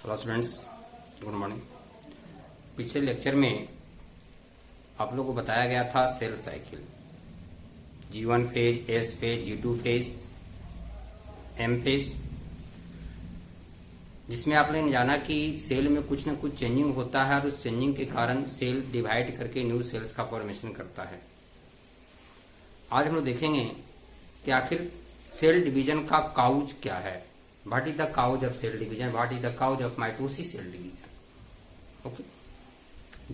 Hello students, good morning. पिछले lecture में आप लोगों को बताया गया था cell cycle, G1 phase, S phase, G2 phase, M phase, जिसमें आपने जाना कि सेल में कुछ न कुछ चेंजिंग होता है और उस चेंजिंग के कारण सेल डिवाइड करके न्यू सेल्स का फॉर्मेशन करता है। आज हम लोग देखेंगे कि आखिर सेल डिवीजन का काउज क्या है। What is the cause of cell division? What is the cause of mitosis cell division? Okay.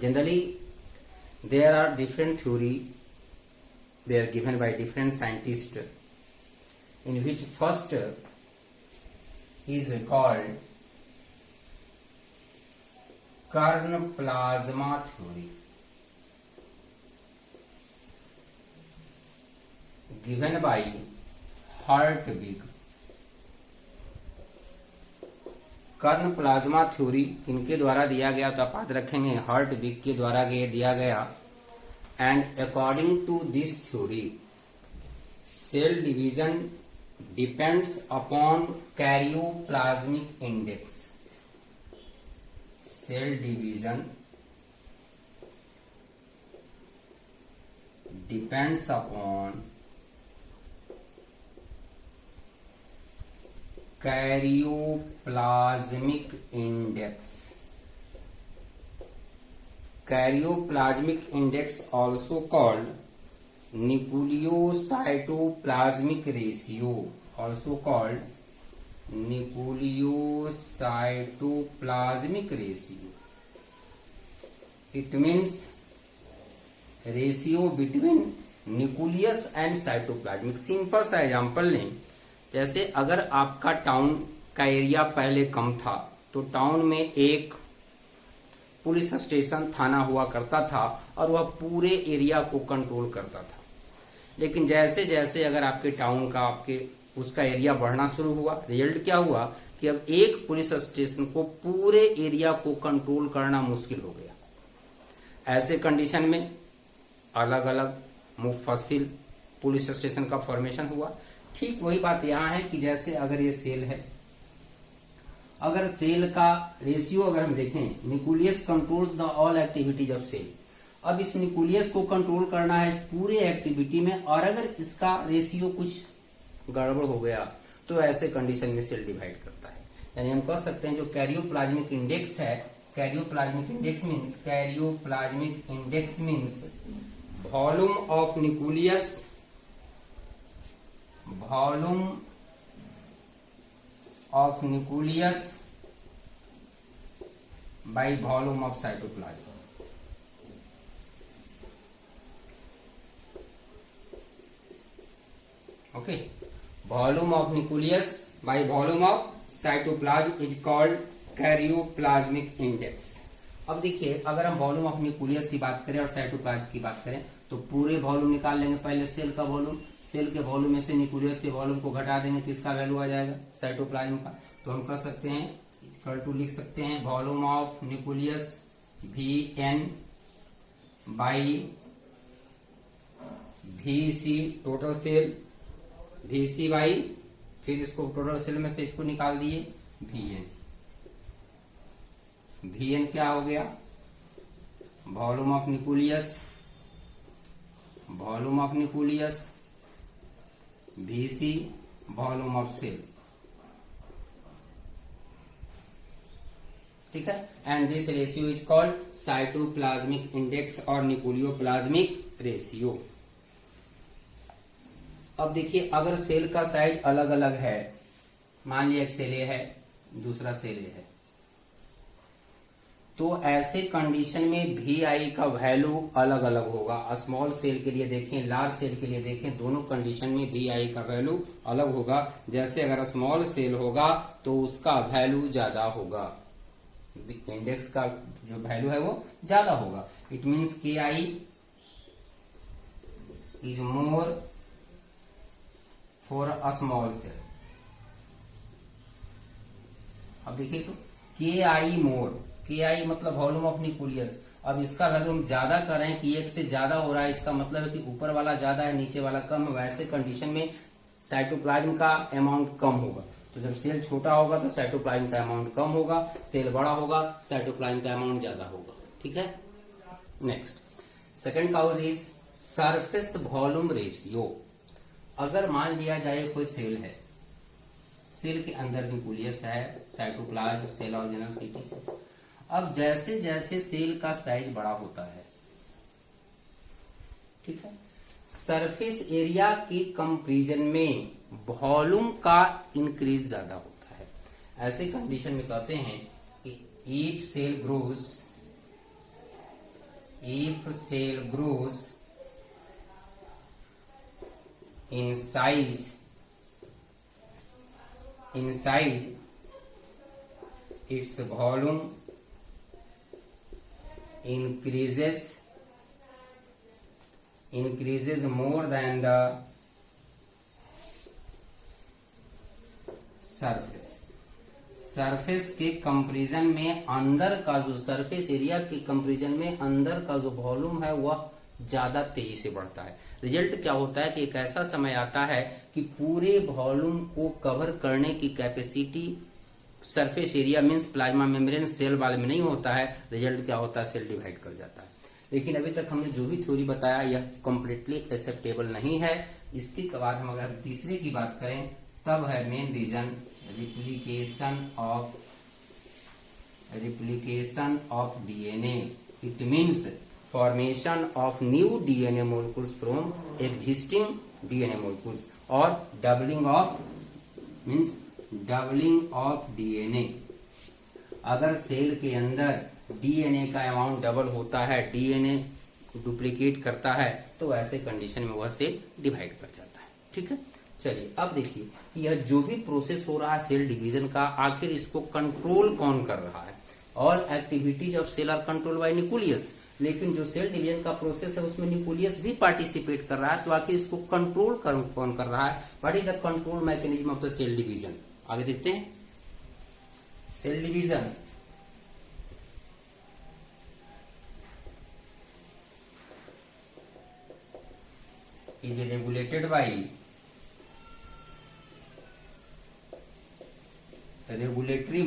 Generally, there are different theory. They are given by different scientists. In which first is called Kern plasma theory. Given by Hartwig. Karyoplasm theory इनके द्वारा दिया गया, तो आप याद रखेंगे हर्टविग के द्वारा दिया गया। And according to this theory cell division depends upon karyoplasmic index. Cell division depends upon karyoplasmic index. Karyoplasmic index also called nucleocytoplasmic ratio, also called nucleocytoplasmic ratio. It means ratio between nucleus and cytoplasmic. Simple सा example लें, जैसे अगर आपका town का area पहले कम था तो town में एक पुलिस स्टेशन, थाना हुआ करता था और वह पूरे एरिया को कंट्रोल करता था। लेकिन जैसे जैसे अगर आपके टाउन का उसका एरिया बढ़ना शुरू हुआ, रिजल्ट क्या हुआ कि अब एक पुलिस स्टेशन को पूरे एरिया को कंट्रोल करना मुश्किल हो गया। ऐसे कंडीशन में अलग अलग मुफस्सिल पुलिस स्टेशन का फॉर्मेशन हुआ। ठीक वही बात यहां है कि जैसे अगर ये सेल है, अगर सेल का रेशियो अगर हम देखें, nucleus controls the all activities of cell. अब इस न्यूक्लियस को कंट्रोल करना है इस पूरे एक्टिविटी में, और अगर इसका रेशियो कुछ गड़बड़ हो गया तो ऐसे कंडीशन में सेल डिवाइड करता है। यानी हम कह सकते हैं जो कैरियोप्लाज्मिक इंडेक्स है, karyoplasmic index means volume of nucleus, volume of nucleus by volume of cytoplasm. Okay, volume of nucleus by volume of cytoplasm is called karyoplasmic index. अब देखिए, अगर हम वॉल्यूम ऑफ न्यूक्लियस की बात करें और साइटोप्लाज्म की बात करें तो पूरे वॉल्यूम निकाल लेंगे। पहले सेल का वॉल्यूम, सेल के वॉल्यूम में से न्यूक्लियस के वॉल्यूम को घटा देंगे तो इसका वैल्यू आ जाएगा साइटोप्लाज्म का। तो हम कर सकते हैं इक्वल टू लिख सकते हैं volume of nucleus VN by VC total sale, VC by, फिर इसको टोटल सेल में से इसको निकाल दिए VN। VN क्या हो गया? Volume of nucleus, volume of nucleus, VC volume of cell. ठीक है, and this ratio is called cytoplasmic index और न्यूक्लियोप्लाज्मिक रेशियो। अब देखिए, अगर सेल का साइज अलग अलग है, मान लिया एक सेल ए है, दूसरा सेल ए है, तो ऐसे कंडीशन में VI का वैल्यू अलग अलग होगा। स्मॉल सेल के लिए देखें, लार्ज सेल के लिए देखें, दोनों कंडीशन में VI का वैल्यू अलग होगा। जैसे अगर स्मॉल सेल होगा तो उसका वैल्यू ज्यादा होगा, इंडेक्स का जो वैल्यू है वो ज्यादा होगा। It means KI is more for a small cell. अब देखिए तो KI मोर, KI मतलब वॉल्यूम ऑफ न्यूक्लियस। अब इसका वैल्यू हम ज्यादा कर रहे हैं कि एक से ज्यादा हो रहा है, इसका मतलब है कि ऊपर वाला ज्यादा है नीचे वाला कम है। वैसे कंडीशन में साइटोप्लाज्म का अमाउंट कम होगा। तो जब सेल छोटा होगा तो साइटोप्लाज्म का अमाउंट कम होगा, सेल बड़ा होगा साइटोप्लाज्म का अमाउंट ज्यादा होगा। ठीक है। Next, second cause is surface volume ratio. अगर मान लिया जाए कोई सेल है, सेल के अंदर न्यूक्लियस है, साइटोप्लाज्म, सेल ऑर्गेनल सिटी से। अब जैसे जैसे सेल का साइज बड़ा होता है, ठीक है, सरफेस एरिया के कंपैरिजन में वॉल्यूम का इंक्रीज ज्यादा होता है। ऐसे कंडीशन में कहते हैं कि if cell grows in size its volume increases more than the surface के कंपैरिजन में अंदर का जो सरफेस एरिया के कंपैरिजन में अंदर का जो वॉल्यूम है वह ज्यादा तेजी से बढ़ता है। रिजल्ट क्या होता है कि एक ऐसा समय आता है कि पूरे वॉल्यूम को कवर करने की capacity surface area means plasma membrane cell वाले में नहीं होता है। रिजल्ट क्या होता है, सेल डिवाइड कर जाता है। लेकिन अभी तक हमने जो भी थ्योरी बताया यह कम्प्लीटली एक्सेप्टेबल नहीं है। इसके बाद हम अगर तीसरे की बात करें तब है main reason replication of DNA. It means formation of new DNA molecules from existing DNA molecules or doubling of DNA. अगर सेल के अंदर डीएनए का अमाउंट डबल होता है, डीएनए डुप्लीकेट करता है, तो ऐसे कंडीशन में वह सेल डिवाइड कर जाता है। ठीक है। चलिए अब देखिए कि यह जो भी प्रोसेस हो रहा है सेल डिवीजन का, आखिर इसको कंट्रोल कौन कर रहा है। All activities of cell are control by nucleus. लेकिन जो सेल डिवीजन का प्रोसेस है उसमें न्यूक्लियस भी पार्टिसिपेट कर रहा है, तो आखिर इसको कंट्रोल कौन कर रहा है। What is the control mechanism of the cell division. आगे देखते हैं। Cell division is regulated by regulatory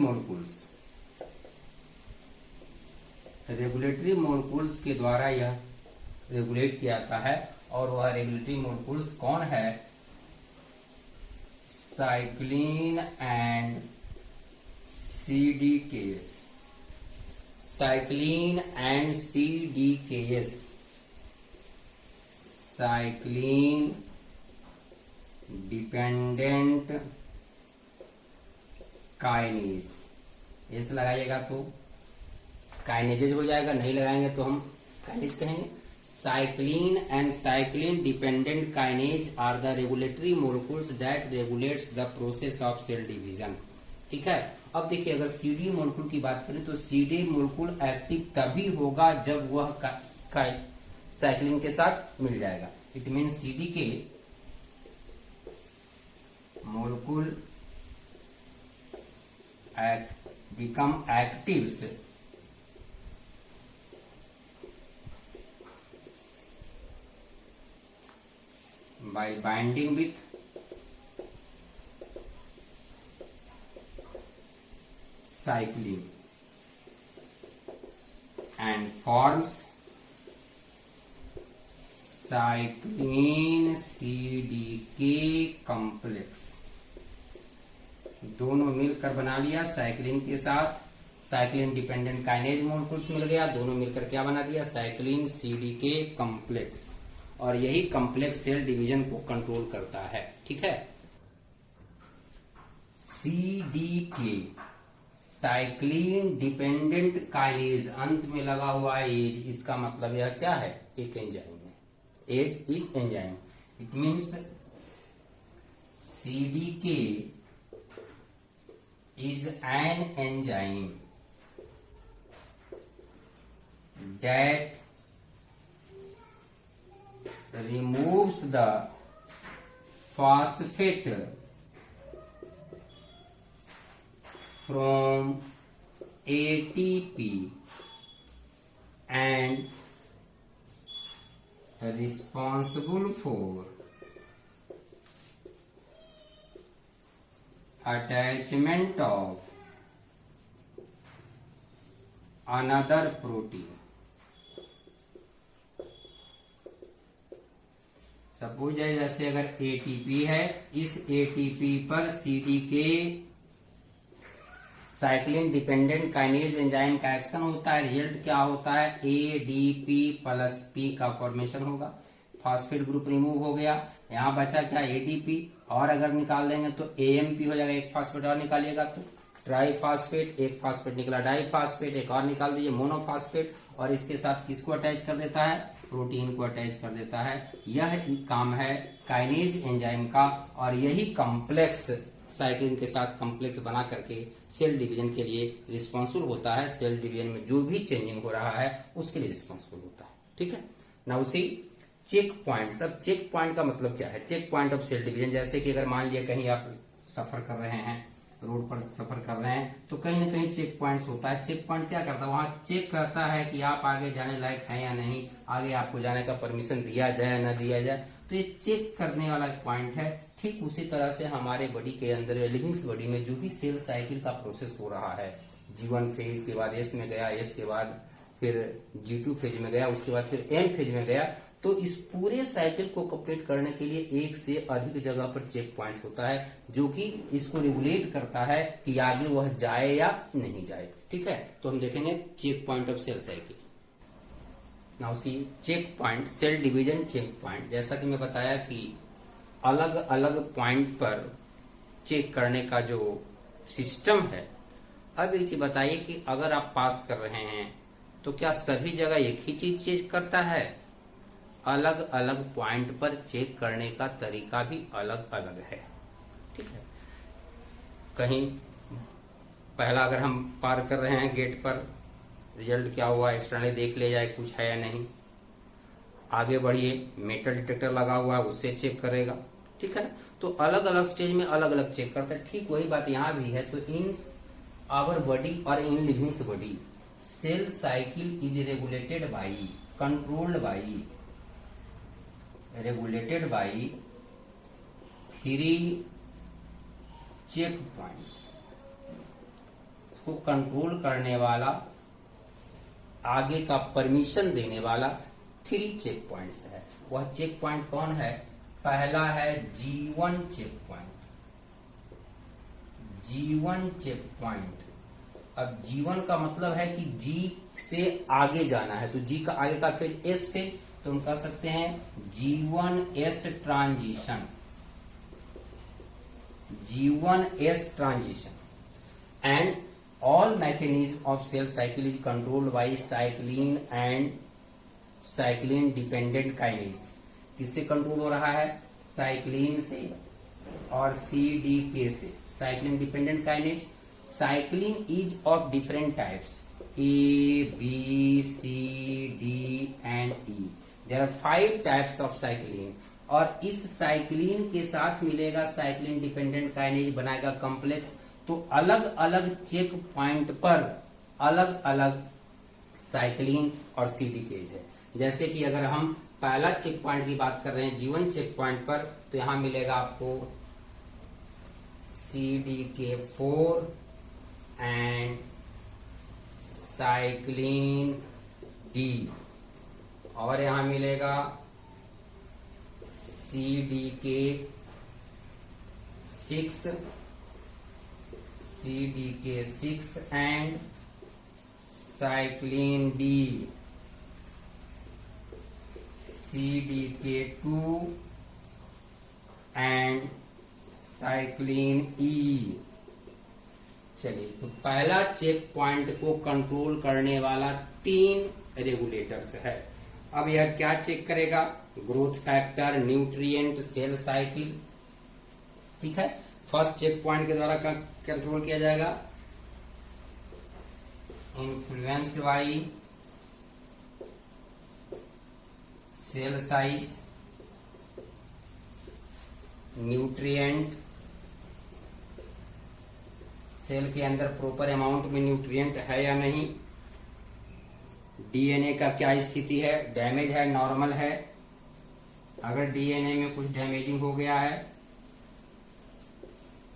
molecules के द्वारा यह रेगुलेट किया जाता है। और वह रेगुलेटरी मोलकुल्स कौन है, cyclin and CDKs. Cyclin and CDKs, cyclin dependent kinase. ऐसे लगाइएगा तो काइनेजेज हो जाएगा, नहीं लगाएंगे तो हम काइनेज कहेंगे। Cyclin and cyclin dependent kinase are the regulatory molecules that regulates the process of cell division. ठीक है। अब देखिए अगर सीडी मोलिक्यूल की बात करें तो सीडी मोलिक्यूल एक्टिव तभी होगा जब वह साइक्लिन के साथ मिल जाएगा। इट मीन सीडी के molecule become actives by binding with cyclin and forms cyclin CDK complex। दोनों मिलकर बना लिया साइक्लिन के साथ, साइक्लिन डिपेंडेंट काइनेज मोलिक्यूल्स मिल गया, दोनों मिलकर क्या बना दिया, साइक्लिन सीडीके कॉम्प्लेक्स। और यही कॉम्प्लेक्स सेल डिवीजन को कंट्रोल करता है। ठीक है। सीडीके साइक्लिन डिपेंडेंट काइनेज, अंत में लगा हुआ एज, इसका मतलब यह क्या है, एक एंजाइम है। As is enzyme. It means CDK is an enzyme that removes the phosphate from ATP and responsible for attachment of another protein. Suppose है जैसे अगर एटीपी है, इस एटीपी पर CDK cyclin dependent kinase enzyme का action होता है। Result क्या होता है? एडीपी प्लस पी का फॉर्मेशन होगा। फॉस्फेट ग्रुप रिमूव हो गया, यहाँ बचा क्या? एडीपी। और अगर निकाल देंगे तो एएमपी हो जाएगा, एक फॉस्फेट और निकालिएगा तो ट्राईफॉस्फेट, एक फॉस्फेट निकला डाईफॉस्फेट, एक और निकाल दीजिए मोनोफॉस्फेट, और इसके साथ किसको अटैच कर देता है? प्रोटीन को अटैच कर देता है। यह काम है काइनेज एंजाइम का, और यही कॉम्प्लेक्स साइक्लिन के साथ कॉम्प्लेक्स बना करके सेल डिवीजन के लिए रिस्पॉन्सिबल होता है। सेल डिवीजन में जो भी चेंजिंग हो रहा है उसके लिए रिस्पॉन्सिबल होता है। ठीक है ना। उसी चेक पॉइंट, अब चेक पॉइंट का मतलब क्या है? Check point of cell division, जैसे कि अगर मान लिया कहीं आप सफर कर रहे हैं, रोड पर सफर कर रहे हैं, तो कहीं ना कहीं चेक पॉइंट्स होता है। चेक पॉइंट क्या करता है? वहां चेक करता है कि आप आगे जाने लायक हैं या नहीं, आगे आपको जाने का परमिशन दिया जाए या न दिया जाए, तो ये चेक करने वाला पॉइंट है। ठीक उसी तरह से हमारे बॉडी के अंदर, लिविंग बॉडी में जो भी सेल साइकिल का प्रोसेस हो रहा है, G1 फेज के बाद S में गया, S के बाद फिर G2 फेज में गया, उसके बाद फिर M फेज में गया, तो इस पूरे साइकिल को कंप्लीट करने के लिए एक से अधिक जगह पर चेक पॉइंट्स होता है, जो कि इसको रेगुलेट करता है कि आगे वह जाए या नहीं जाए। ठीक है, तो हम देखेंगे check point of cell cycle. Now see check point, cell division check point. जैसा कि मैं बताया कि अलग अलग पॉइंट पर चेक करने का जो सिस्टम है। अब एक बताइए कि अगर आप पास कर रहे हैं तो क्या सभी जगह एक ही चीज चेक करता है? अलग अलग पॉइंट पर चेक करने का तरीका भी अलग अलग है। ठीक है, कहीं पहला अगर हम पार कर रहे हैं गेट पर, रिजल्ट क्या हुआ एक्सटर्नली देख ले जाए कुछ है या नहीं। आगे बढ़िए, मेटल डिटेक्टर लगा हुआ है, उससे चेक करेगा। ठीक है, तो अलग अलग स्टेज में अलग अलग चेक करता है। ठीक वही बात यहाँ भी है। तो इन आवर बॉडी और in livings body cell cycle is regulated by, controlled by, regulated by 3 check points. इसको कंट्रोल करने वाला, आगे का परमिशन देने वाला 3 चेक पॉइंट्स है। वह चेक पॉइंट कौन है? पहला है G1 check point. G1 check point. अब G1 का मतलब है कि G से आगे जाना है, तो G का आगे का फेज S फेज, तो हम कह सकते हैं G1S transition, G1S transition. And all mechanism of cell cycle is controlled by cyclin and cyclin dependent kinase. किससे कंट्रोल हो रहा है? साइक्लिन से और CDK से, cyclin dependent kinase. Cyclin is of different types, A, B, C, D and E। There are 5 types of cyclin, और इस cyclin के साथ मिलेगा साइक्लिन डिपेंडेंट काइनेज, बनाएगा कॉम्प्लेक्स। तो अलग अलग चेक पॉइंट पर अलग अलग साइक्लिन और CDK है। जैसे कि अगर हम पहला चेक पॉइंट की बात कर रहे हैं G1 चेक पॉइंट पर, तो यहां मिलेगा आपको CDK4 एंड साइक्लिन D, और यहां मिलेगा CDK6 and cyclin D, CDK2 and cyclin E। चलिए, तो पहला चेक पॉइंट को कंट्रोल करने वाला 3 रेगुलेटर्स है। अब यह क्या चेक करेगा? Growth factor, nutrient, cell cycle. ठीक है, फर्स्ट चेक पॉइंट के द्वारा कंट्रोल किया जाएगा influenced by cell size, nutrient, cell के अंदर प्रॉपर अमाउंट में न्यूट्रिएंट है या नहीं, डीएनए का क्या स्थिति है, डैमेज है, नॉर्मल है। अगर डीएनए में कुछ डैमेजिंग हो गया है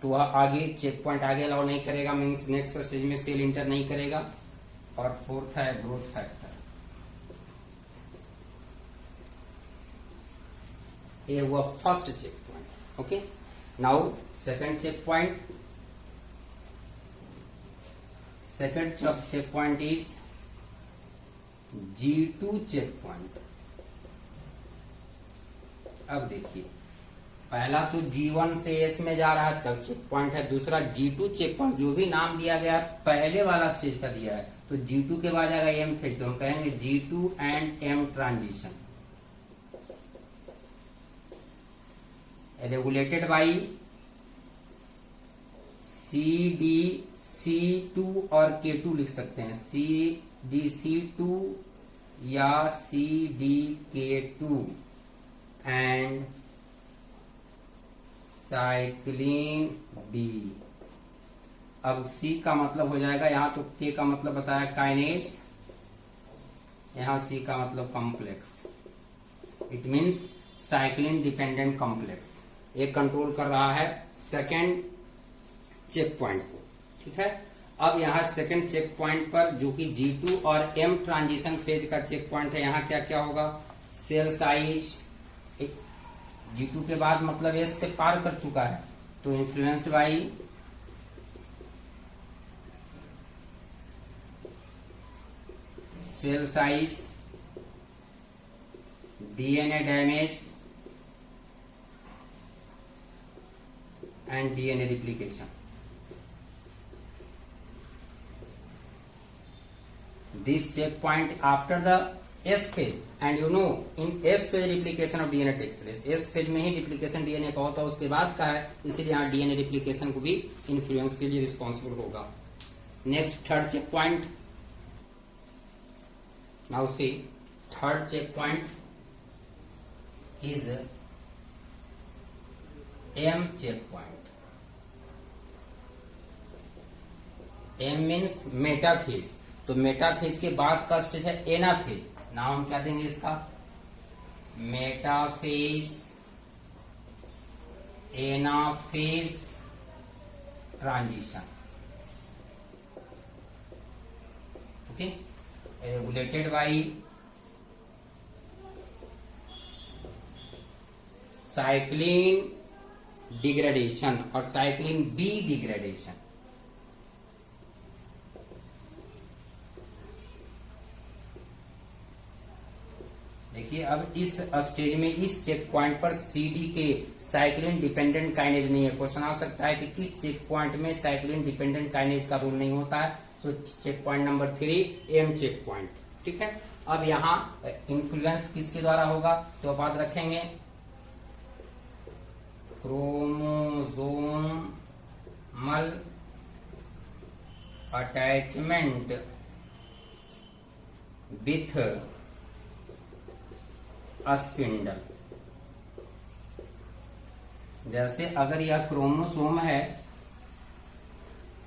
तो वह आगे चेक पॉइंट आगे अलाउ नहीं करेगा, मीन्स नेक्स्ट स्टेज में सेल इंटर नहीं करेगा। और फोर्थ है ग्रोथ फैक्टर। ये हुआ first check point. Okay, now second check point. Second check point is G2 check point. अब देखिए, पहला तो G1 से S में जा रहा है तब चेक पॉइंट है, दूसरा G2 चेक पॉइंट, जो भी नाम दिया गया है पहले वाला स्टेज का दिया है, तो G2 के बाद आएगा M फेज, तो हम कहेंगे G2 and M transition regulated by CDC2 और K2 लिख सकते हैं, CDC2 या CDK2 एंड साइक्लिन B। अब C का मतलब हो जाएगा, यहां तो K का मतलब बताया काइनेज, यहां C का मतलब complex, it means cyclin dependent complex. ये कंट्रोल कर रहा है सेकेंड चेक पॉइंट को, ठीक है। अब यहाँ सेकेंड चेक पॉइंट पर जो कि G2 और M ट्रांजिशन फेज का चेक पॉइंट है, यहाँ क्या क्या होगा, सेल साइज G2 के बाद मतलब S से पार कर चुका है, तो influenced by cell size, DNA damage and DNA replication. This checkpoint after the S phase, and you know in S phase replication of DNA takes place. S phase में ही replication DNA का होता है, उसके बाद का है, इसीलिए यहाँ DNA replication को भी इन्फ्लुएंस के लिए रिस्पॉन्सिबल होगा। Next third check point. Now see third check point is M check point. M means metaphase, तो मेटाफेज के बाद का स्टेज है एनाफेज। नाम हम क्या देंगे इसका, metaphase anaphase transition. Okay, regulated by cyclin degradation और साइक्लिन B डिग्रेडेशन। देखिए, अब इस स्टेज में इस चेक पॉइंट पर CD K cyclin dependent kinase नहीं है। क्वेश्चन आ सकता है कि किस चेक पॉइंट में साइक्लिन डिपेंडेंट काइनेज का रोल नहीं होता है। So check point number 3 M check point, ठीक है। अब यहाँ इन्फ्लुएंस किसके द्वारा होगा, तो आप याद रखेंगे क्रोमोसोमल अटैचमेंट विथ स्पिंडल। जैसे अगर यह क्रोमोसोम है,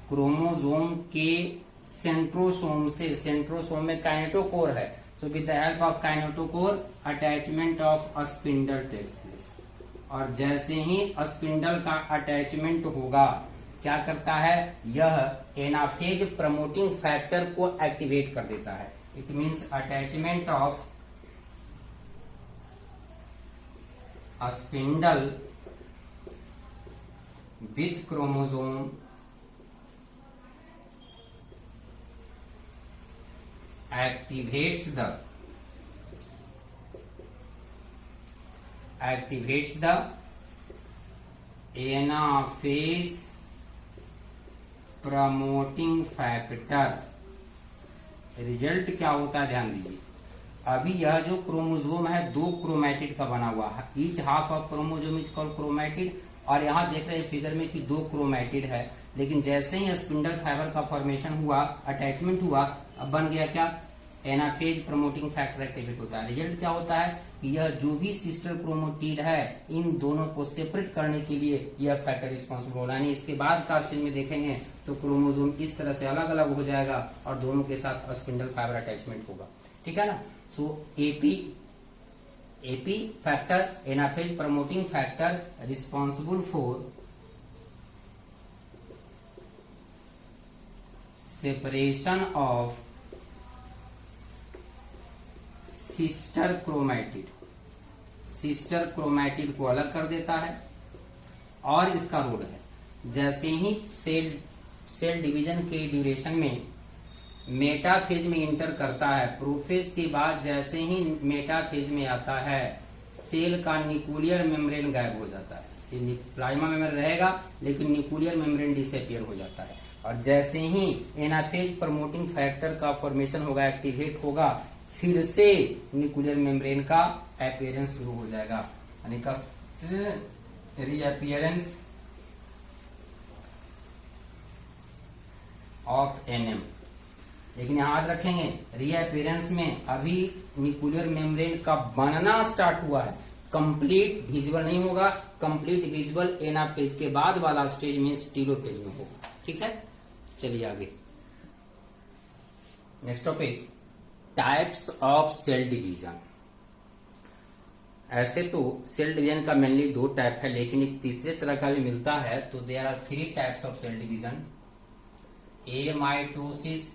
क्रोमोसोम के सेंट्रोसोम से, सेंट्रोसोम में काइनेटोकोर है, so with the help of kinetochore attachment of spindle takes place. और जैसे ही स्पिंडल का अटैचमेंट होगा, क्या करता है, यह एनाफेज प्रमोटिंग फैक्टर को एक्टिवेट कर देता है। It means attachment of spindle with chromosome activates the anaphase promoting factor। Result क्या होता है, ध्यान दीजिए। अभी यह जो क्रोमोसोम है 2 क्रोमैटिड का बना हुआ है, each half of chromosome is called chromatid. और यहाँ देख रहे हैं फिगर में कि 2 क्रोमैटिड है, लेकिन जैसे ही स्पिंडल फाइबर का फॉर्मेशन हुआ, अटैचमेंट हुआ, अब बन गया क्या, एनाफेज प्रमोटिंग फैक्टर एक्टिवेट होता है। रिजल्ट क्या होता है कि यह जो भी सिस्टर क्रोमोटिड है, इन दोनों को सेपरेट करने के लिए यह फैक्टर रिस्पॉन्सिबल होगा। यानी इसके बाद का स्टेज में देखेंगे तो क्रोमोसोम इस तरह से अलग अलग हो जाएगा और दोनों के साथ स्पिंडल फाइबर अटैचमेंट होगा, ठीक है ना। So AP factor, anaphase promoting factor responsible for separation of sister chromatid, sister chromatid को अलग कर देता है। और इसका रोल है, जैसे ही सेल डिवीजन के ड्यूरेशन में मेटाफेज में इंटर करता है, प्रोफेज के बाद जैसे ही मेटाफेज में आता है, सेल का न्यूक्लियर मेम्ब्रेन गायब हो जाता है। प्लाज्मा मेम्ब्रेन रहेगा लेकिन न्यूक्लियर मेम्ब्रेन डिसअपियर हो जाता है। और जैसे ही एनाफेज प्रमोटिंग फैक्टर का फॉर्मेशन होगा, एक्टिवेट होगा, फिर से न्यूक्लियर मेम्ब्रेन का अपीयरेंस शुरू हो जाएगा, यानी का रीअपीयरेंस ऑफ एनएम। लेकिन याद रखेंगे, रीअपीयरेंस में अभी न्यूक्लियर मेम्ब्रेन का बनना स्टार्ट हुआ है, कंप्लीट विजिबल नहीं होगा। कंप्लीट विजिबल एनाफेज के बाद वाला स्टेज में टीलोफेज में होगा। ठीक है, चलिए आगे। Next topic, types of cell division. ऐसे तो सेल डिवीजन का मेनली 2 टाइप है, लेकिन एक तीसरे तरह का भी मिलता है। तो there are 3 types of cell division, mitosis,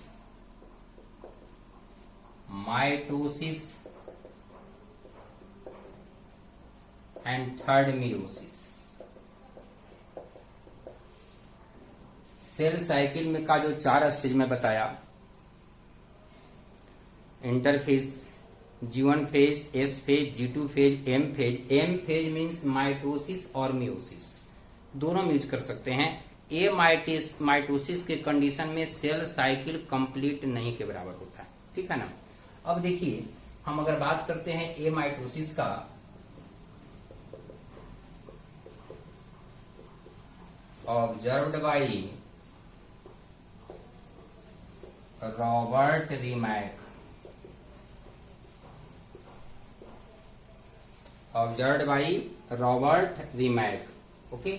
mitosis and third meiosis. Cell cycle में का जो 4 स्टेज में बताया, interphase, G1 phase, S phase, G2 phase, M phase. M phase means mitosis और मियोसिस, दोनों में यूज कर सकते हैं। ए माइटोसिस के कंडीशन में सेल साइकिल कंप्लीट नहीं के बराबर होता है। ठीक है ना। अब देखिए, हम अगर बात करते हैं ए माइटोसिस का, observed by Robert Remak, observed by Robert Remak, okay,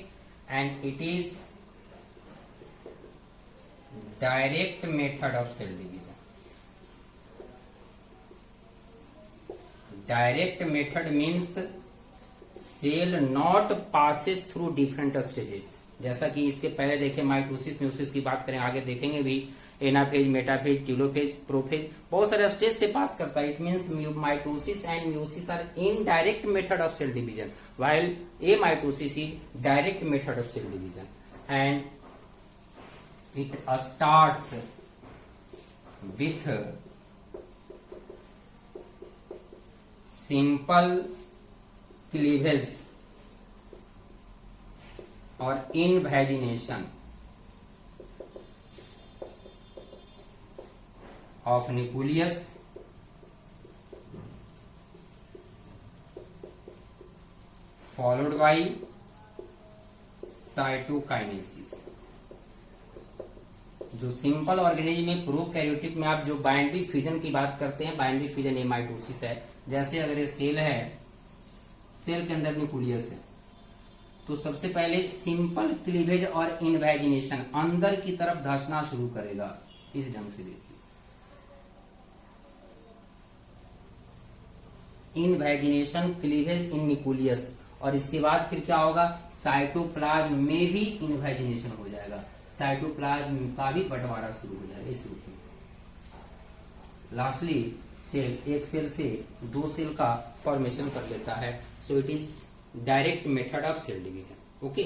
and it is direct method of cell division. Direct method means cell not passes through different stages. जैसा कि इसके पहले देखे माइटोसिस म्यूसिस की बात करें, आगे देखेंगे भी, एनाफेज, मेटाफेज, टीलोफेज, प्रोफेज, बहुत सारे स्टेज से पास करता है। It means mitosis and meiosis are indirect method of cell division, while amitosis is direct method of cell division, and it starts with simple cleavage और invagination of nucleus followed by cytokinesis। जो simple organism में, prokaryotic में आप जो binary fusion की बात करते हैं, बाइनरी फ्यूजन ये माइटोसिस है। जैसे अगर ये सेल है, सेल के अंदर न्यूक्लियस है, तो सबसे पहले सिंपल क्लीवेज और इनवेजिनेशन, अंदर की तरफ धंसना शुरू करेगा। इस ढंग से देखिए, इनवेजिनेशन, क्लीवेज इन न्यूक्लियस, और इसके बाद फिर क्या होगा, साइटोप्लाज्म में भी इनवेजिनेशन हो जाएगा, साइटोप्लाज्म का भी बंटवारा शुरू हो जाएगा इस रूप में। लास्टली सेल, एक सेल से 2 सेल का फॉर्मेशन कर लेता है। So it is direct method of cell division. Okay,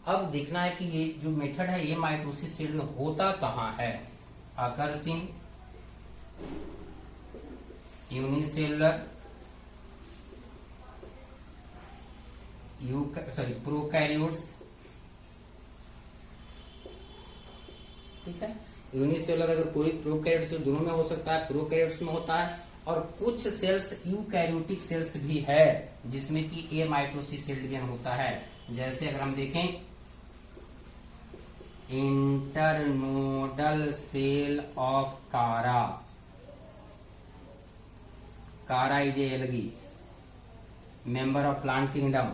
अब देखना है कि ये जो मेथड है ये माइटोसिस सेल में होता कहाँ है। अकर्सिंग यूनिसेलुलर प्रोकैरियोट्स, ठीक है। यूनिसेलुलर अगर कोई प्रोकैरियोट्स, दोनों में हो सकता है, प्रोकैरियोट्स में होता है, और कुछ सेल्स यूकैरियोटिक सेल्स भी है जिसमें कि ए माइटोसिस सेल डिवीजन होता है। जैसे अगर हम देखें, internodal cell of Chara, Chara is a algae, member of plant kingdom,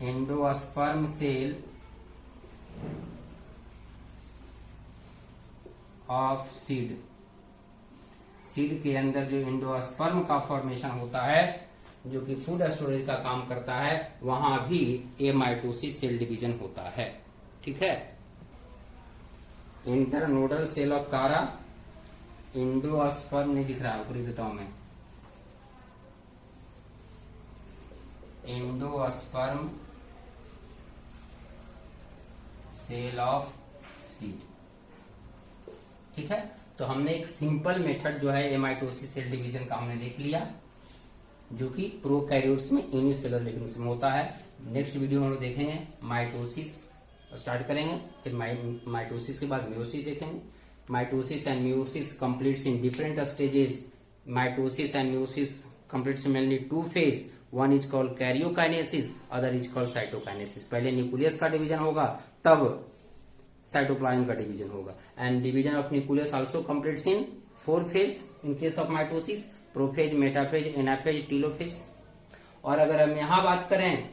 endosperm cell of seed, seed के अंदर जो एंडोस्पर्म का फॉर्मेशन होता है जो कि फूड स्टोरेज का काम करता है, वहां भी ए माइटोसिस सेल डिवीजन होता है। ठीक है, इंटरनोडल सेल ऑफ कारा, एंडोस्पर्म नहीं दिख रहा है, पूरी देता हूं मैं, एंडोस्पर्म सेल ऑफ सीड। ठीक है, तो हमने एक सिंपल मेथड जो है एमाइटोसिस सेल डिवीजन का हमने देख लिया, जो कि प्रोकैरियोट्स में यूनिसेलुलर लिविंग में होता है। नेक्स्ट वीडियो में हम लोग देखेंगे माइटोसिस स्टार्ट करेंगे, फिर माइटोसिस के बाद मियोसिस देखेंगे। Mitosis and meiosis completes in different stages. Mitosis and meiosis completes mainly two phase, one is called karyokinesis, other is called cytokinesis. पहले न्यूक्लियस का डिवीजन होगा, तब साइटोप्लाज्म का डिवीजन होगा। And division of nucleus also completes in 4 phase in case of mitosis, prophase, metaphase, anaphase, telophase. और अगर हम यहां बात करें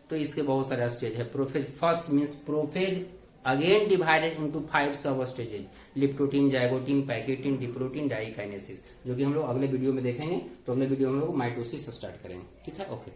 तो इसके बहुत सारे स्टेज है। Prophase first means prophase again divided into 5 sub stages, leptotene, zygotene, pachytene, diplotene, diakinesis, जो कि हम लोग अगले वीडियो में देखेंगे। तो अगले वीडियो में हम लोग माइटोसिस स्टार्ट करेंगे। ठीक है, ओके।